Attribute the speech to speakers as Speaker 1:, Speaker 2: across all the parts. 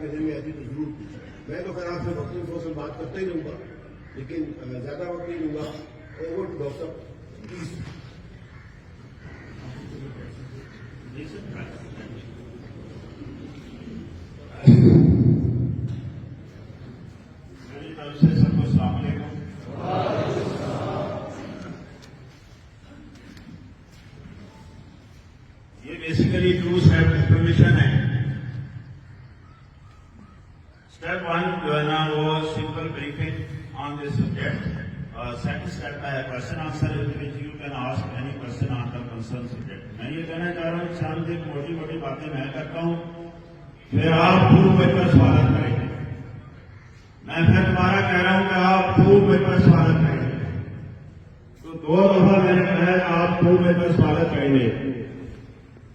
Speaker 1: دینے میں آتی تو ضرور پوچھیں. میں تو خیر آپ سے ڈاکٹر فوسل بات کرتا ہی رہوں گا، لیکن زیادہ وقت نہیں لوں گا. Over to doctor please.
Speaker 2: میری طرف سے سب کو السلام علیکم. یہ بیسیکلی 2 اسٹیپ انفارمیشن ہے. اسٹیپ 1 جو ہے نا وہ simple briefing on this subject. Second step ہے question answer which you can ask any question on the concern subject. میں یہ کہنا چاہ رہا ہوں چند ایک موٹی موٹی باتیں میں کرتا ہوں، پھر آپ خوب مجھ پر سوالات کریں گے. میں پھر دوبارہ کہہ رہا ہوں کہ آپ خوب مجھ پر سوالات کریں گے. تو 2 دفعہ میں نے کہا کہ آپ خوب مجھ پر سوالات کریں گے.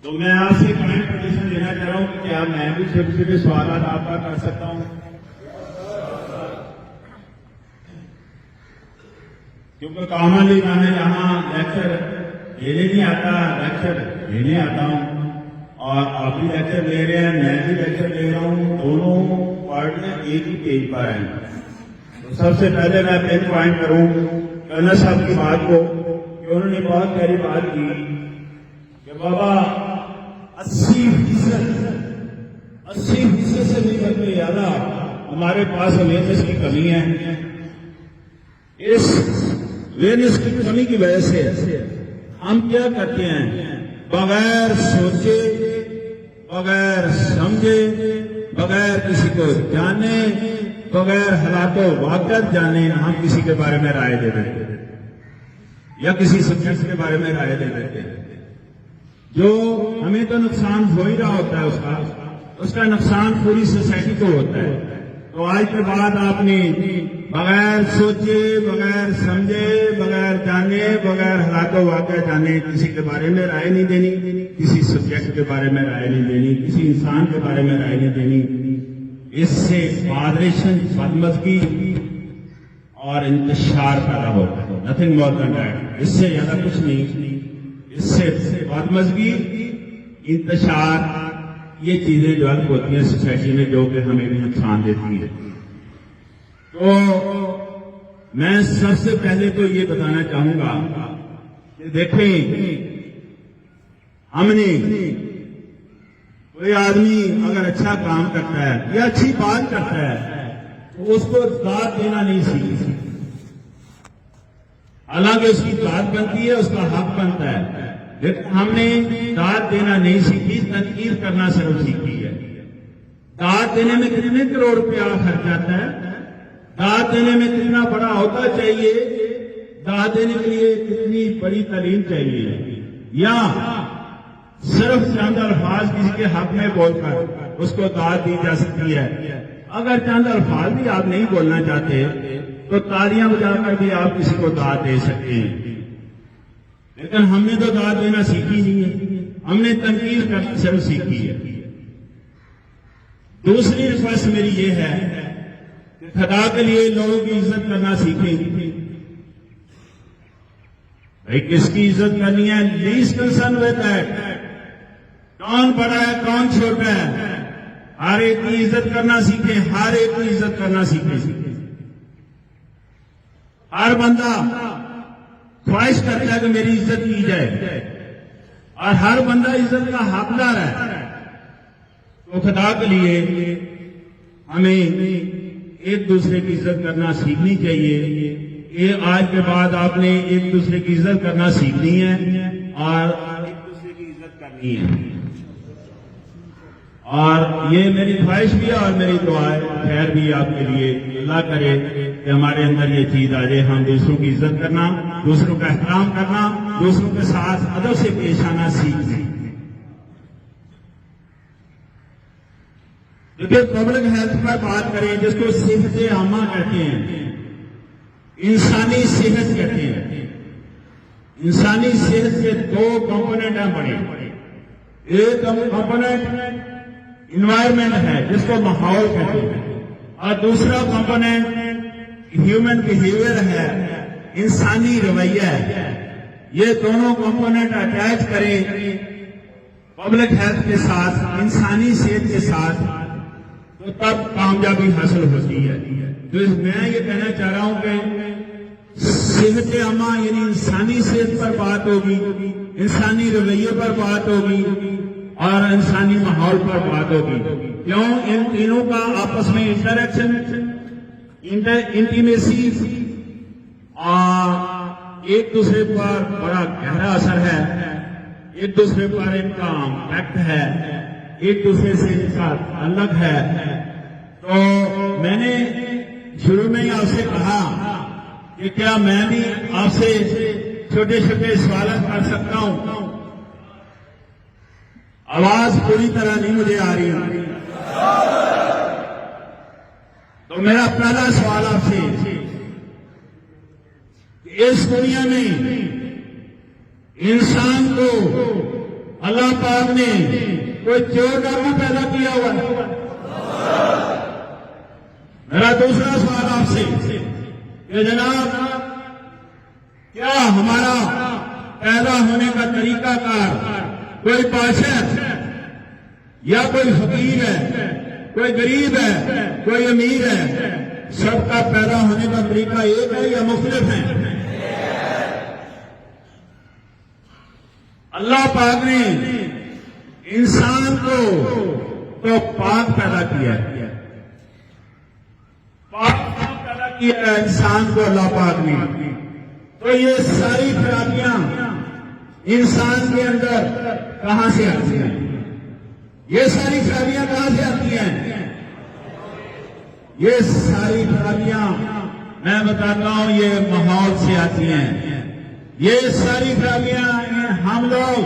Speaker 2: تو میں آپ سے کائنڈ پٹیشن دینا چاہ رہا ہوں کہ کیا میں بھی چھوٹے چھوٹے سوالات آپ کا کر سکتا ہوں، کیونکہ کامنلی میں یہاں لیکچر دینے نہیں آتا، لیکچر دینے آتا ہوں، اور آپ بھی لیکچر لے رہے ہیں، میں بھی لیکچر لے رہا ہوں. دونوں پارٹنر ایک ہی پیج پر ہیں. تو سب سے پہلے میں پن پوائنٹ کروں کرنل صاحب کی بات کو کہ انہوں نے بہت پیاری بات کی کہ بابا 80% سے بھی بڑھ کے زیادہ ہمارے پاس اویئرنیس کی کمی ہے. اس اویئرنیس کی کمی کی وجہ سے ہم کیا کرتے ہیں، بغیر سوچے، بغیر سمجھے، بغیر کسی کو جانے، بغیر حالات و واقعات جانے ہم کسی کے بارے میں رائے دے دیتے ہیں یا کسی سبجیکٹ کے بارے میں رائے دے دیتے ہیں. جو ہمیں تو نقصان ہو ہی رہا ہوتا ہے، اس کا نقصان پوری سوسائٹی کو ہوتا ہے. تو آج کے بعد آپ نے بغیر سوچے، بغیر سمجھے، بغیر جانے، بغیر حالات و واقعہ جانے کسی کے بارے میں رائے نہیں دینی، کسی سبجیکٹ کے بارے میں رائے نہیں دینی، کسی انسان کے بارے میں رائے نہیں دینی. اس سے ماڈریشن، بدمزگی اور انتشار پیدا ہوتا ہے. Nothing more then that. اس سے زیادہ کچھ نہیں. اس سے بدمزگی، انتشار، یہ چیزیں ڈیولپ ہوتی ہیں سوسائٹی میں جو کہ ہمیں بھی نقصان دیتی ہے. تو میں سب سے پہلے تو یہ بتانا چاہوں گا کہ دیکھیں، ہم نے کوئی آدمی اگر اچھا کام کرتا ہے یا اچھی بات کرتا ہے تو اس کو داد دینا نہیں سیکھی. حالانکہ اس کی داد بنتی ہے، اس کا حق بنتا ہے، لیکن ہم نے داد دینا نہیں سیکھی، تنقید کرنا صرف سیکھی ہے. داد دینے میں کتنے کروڑ روپیہ خرچ آتا ہے، داد دینے میں کتنا بڑا ہوتا چاہیے، داد دینے کے لیے کتنی بڑی تعلیم چاہیے، یا صرف چند الفاظ کسی کے حق میں بول کر اس کو داد دی جا سکتی ہے. اگر چند الفاظ بھی آپ نہیں بولنا چاہتے تو تالیاں بجا کر بھی آپ کسی کو داد دے سکتے ہیں. لیکن ہم نے تو داد دینا سیکھی نہیں ہے، ہم نے تنقید کرنا صرف سیکھی ہے. دوسری ریکویسٹ میری یہ ہے کہ خدا کے لیے لوگوں کی عزت کرنا سیکھیں. بھائی کس کی عزت کرنی ہے، لیسٹ کنسرن ود دیٹ. کون بڑا ہے کون چھوٹا ہے، ہر ایک کی عزت کرنا سیکھیں، ہر ایک کی عزت کرنا سیکھیں. ہر بندہ خواہش کرتا ہے کہ میری عزت کی جائے، اور ہر بندہ عزت کا حقدار ہے. تو خدا کے لیے ہمیں ایک دوسرے کی عزت کرنا سیکھنی چاہیے. یہ آج کے بعد آپ نے ایک دوسرے کی عزت کرنا سیکھنی ہے اور ایک دوسرے کی عزت کرنی ہے. اور یہ میری خواہش بھی ہے اور میری دعا ہے، خیر بھی آپ کے لیے. اللہ کرے کہ ہمارے اندر یہ چیز آ جائے، ہم دوسروں کی عزت کرنا، دوسروں کا احترام کرنا، دوسروں کے ساتھ ادب سے پیش آنا سیکھ لیں. دیکھیے پبلک ہیلتھ پر بات کریں جس کو صحت عامہ کہتے ہیں، انسانی صحت کہتے ہیں. انسانی صحت کے 2 کمپوننٹ ہیں بڑے. ایک کمپوننٹ انوائرمنٹ ہے جس کو ماحول کہتے ہیں، اور دوسرا کمپوننٹ ہیومن بیہیویئر ہے، انسانی رویہ ہے. یہ دونوں کمپوننٹ اٹیچ کریں پبلک ہیلتھ کے ساتھ، انسانی صحت کے ساتھ، تو تو تب کامیابی حاصل ہوتی ہے. تو میں یہ کہنا چاہ رہا ہوں کہ صحت عامہ یعنی انسانی صحت پر بات ہوگی, انسانی رویے پر بات ہوگی اور انسانی ماحول پر بات ہوگی. کیوں؟ ان تینوں کا آپس میں انٹریکشن, انٹیمیسی اور ایک دوسرے پر بڑا گہرا اثر ہے, ایک دوسرے پر ان کا امپیکٹ ہے, ایک دوسرے سے ان کا تعلق ہے. تو میں نے شروع میں ہی آپ سے کہا کہ کیا میں بھی آپ سے چھوٹے چھوٹے سوالات کر سکتا ہوں؟ آواز پوری طرح نہیں مجھے آ رہی. تو میرا پہلا سوال آپ سے, اس دنیا میں انسان کو اللہ پاک نے کوئی چور ڈاکو پیدا کیا ہوا ہے؟ میرا دوسرا سوال آپ سے کہ جناب کیا ہمارا پیدا ہونے کا طریقہ کار کوئی بادشاہ یا کوئی فقیر ہے, کوئی غریب ہے, کوئی امیر ہے, سب کا پیدا ہونے کا طریقہ ایک ہے یا مختلف ہے؟ اللہ پاک نے انسان کو تو پاک پیدا کیا ہے, پاک پیدا کیا ہے انسان کو اللہ پاک نے. تو یہ ساری خرابیاں انسان کے اندر کہاں سے آتی ہیں؟ یہ ساری خرابیاں کہاں سے آتی ہیں؟ یہ ساری خرابیاں میں بتاتا ہوں یہ ماحول سے آتی ہیں. یہ ساری خرابیاں ہم لوگ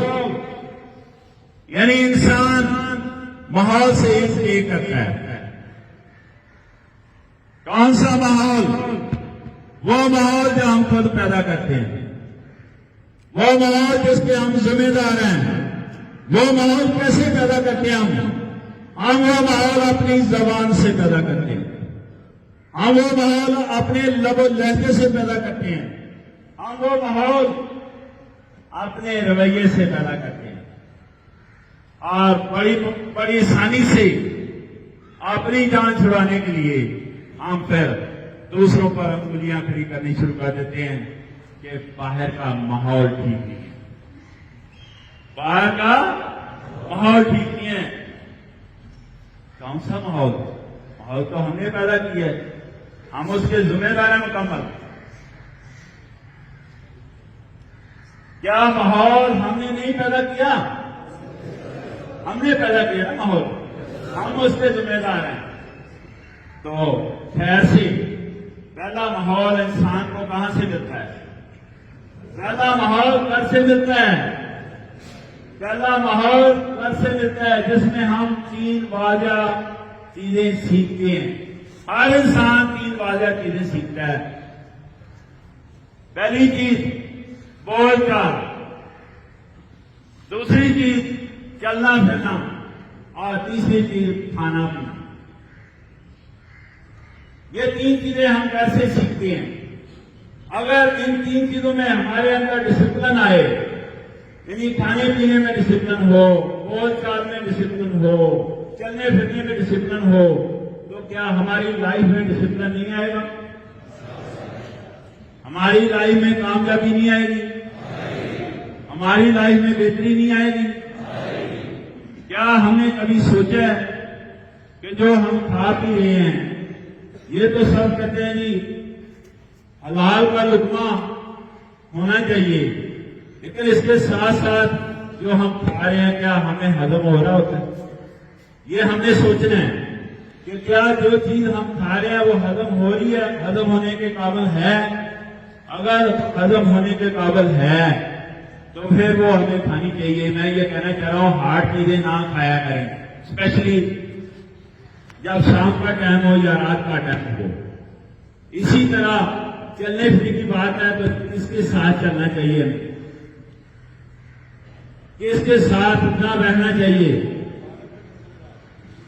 Speaker 2: یعنی انسان ماحول سے انٹیک کرتا ہے. کون سا ماحول؟ وہ ماحول جو ہم خود پیدا کرتے ہیں, وہ ماحول جس کے ہم ذمہ دار ہیں. وہ ماحول کیسے پیدا کرتے ہیں؟ ہم وہ ماحول اپنی زبان سے پیدا کرتے ہیں, ہم وہ ماحول اپنے لب و لہجے سے پیدا کرتے ہیں, ہم وہ ماحول اپنے رویے سے پیدا کرتے ہیں. اور بڑی آسانی سے اپنی جان چھڑانے کے لیے ہم پھر دوسروں پر انگلیاں کھڑی کرنی شروع کر دیتے ہیں کہ باہر کا ماحول ٹھیک نہیں ہے, باہر کا ماحول ٹھیک نہیں ہے. کون سا ماحول؟ ماحول تو ہم نے پیدا کیا ہے, ہم اس کے ذمہ دار ہیں مکمل. کیا ماحول ہم نے نہیں پیدا کیا؟ ہم نے پیدا کیا ماحول, ہم اس کے ذمہ دار ہیں. تو خیر سے پہلا ماحول انسان کو کہاں سے ملتا ہے؟ پہلا ماحول گھر سے ملتا ہے. پہلا ماحول گھر سے ملتا ہے جس میں ہم 3 واضح چیزیں سیکھتے ہیں. ہر انسان 3 واضح چیزیں سیکھتا ہے. پہلی چیز بول چال, دوسری چیز چلنا پھرنا, اور تیسری چیز کھانا پینا. یہ 3 چیزیں ہم گھر سے سیکھتے ہیں. اگر ان 3 چیزوں میں ہمارے اندر ڈسپلن آئے, یعنی کھانے پینے میں ڈسپلن ہو, بول چال میں ڈسپلن ہو, چلنے پھرنے میں ڈسپلن ہو, تو کیا ہماری لائف میں ڈسپلن نہیں آئے گا؟ ہماری لائف میں کامیابی نہیں آئے گی؟ ہماری لائف میں بہتری نہیں آئے گی؟ کیا ہم نے کبھی سوچا ہے کہ جو ہم کھا پی رہے ہیں یہ تو سب کہتے ہیں جی حلال کا لقمہ ہونا چاہیے, لیکن اس کے ساتھ ساتھ جو ہم کھا رہے ہیں کیا ہمیں ہضم ہو رہا ہوتا ہے؟ یہ ہم نے سوچنا ہے کہ کیا جو چیز ہم کھا رہے ہیں وہ ہضم ہو رہی ہے, ہضم ہونے کے قابل ہے؟ اگر ہضم ہونے کے قابل ہے تو پھر وہ ہمیں کھانی چاہیے. میں یہ کہنا چاہ رہا ہوں ہارڈ چیزیں نہ کھایا کریں, اسپیشلی جب شام کا ٹائم ہو یا رات کا ٹائم ہو. اسی طرح چلنے پھرنے کی بات ہے تو اس کے ساتھ چلنا چاہیے, اس کے ساتھ اٹھنا بیٹھنا چاہیے,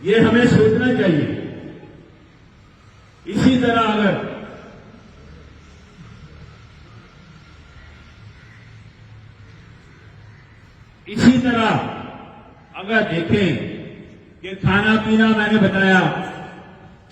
Speaker 2: یہ ہمیں سوچنا چاہیے. اسی طرح اگر دیکھیں کہ کھانا پینا میں نے بتایا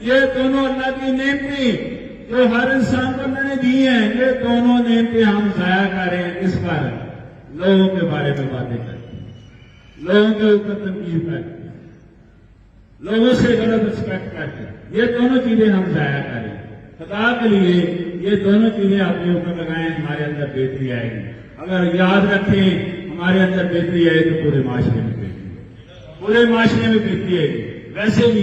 Speaker 2: یہ دونوں اللہ کی نعمتیں جو ہر انسان کو اللہ نے دی ہیں، یہ دونوں نعمتیں ہم ضائع کر رہے ہیں۔ کس پر؟ لوگوں کے بارے میں باتیں کر کے، لوگوں کے اوپر تنقید کر کے، لوگوں سے غلط ایکسپیکٹ کر کے، یہ دونوں چیزیں ہم ضائع کر رہے ہیں۔ خدا کے لیے یہ دونوں چیزیں اپنے اوپر لگائیں، ہمارے اندر بہتری آئے گی۔ اگر یاد رکھیں ہمارے اندر بہتری آئے تو پورے معاشرے میں بہتری ہے، پورے معاشرے میں بہتری آئے گی۔ ویسے بھی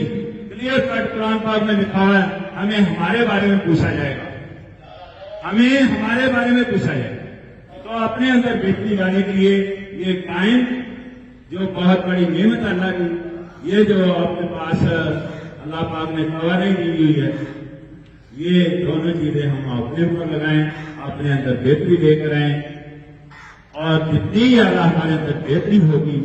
Speaker 2: کلیئر کٹ قرآن پاک میں لکھا ہے، ہمیں ہمارے بارے میں پوچھا جائے گا، ہمیں ہمارے بارے میں پوچھا جائے گا۔ تو اپنے اندر بہتری لانے کے لیے یہ ٹائم جو بہت بڑی نعمت اللہ کی، یہ جو اپنے پاس اللہ پاک نے توانائی دی ہوئی ہے، یہ دونوں چیزیں ہم اپنے اوپر لگائیں، اپنے اندر بہتری لے کر آئیں، اور جتنی زیادہ ہمارے اندر بہتری ہوگی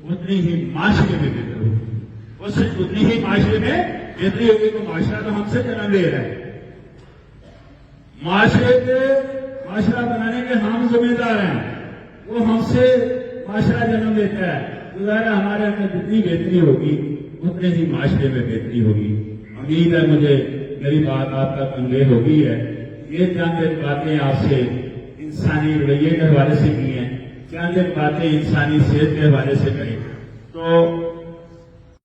Speaker 2: اتنی ہی معاشرے میں بہتر ہوگی، اتنی ہی معاشرے میں بہتری ہوگی۔ تو معاشرہ تو ہم سے جنم لے رہا ہے، معاشرہ بنانے کے ہم ذمہ دار ہیں، وہ ہم سے معاشرہ جنم لیتا ہے۔ تو ظاہر ہمارے اندر جتنی بہتری ہوگی اتنے ہی معاشرے میں بہتری ہوگی۔ امید ہے مجھے میری بات آپ تک کنوے ہوگی ہے۔ یہ چند باتیں آپ سے انسانی رویے کے حوالے سے کی ہیں، چند باتیں انسانی صحت کے حوالے سے کریں۔ تو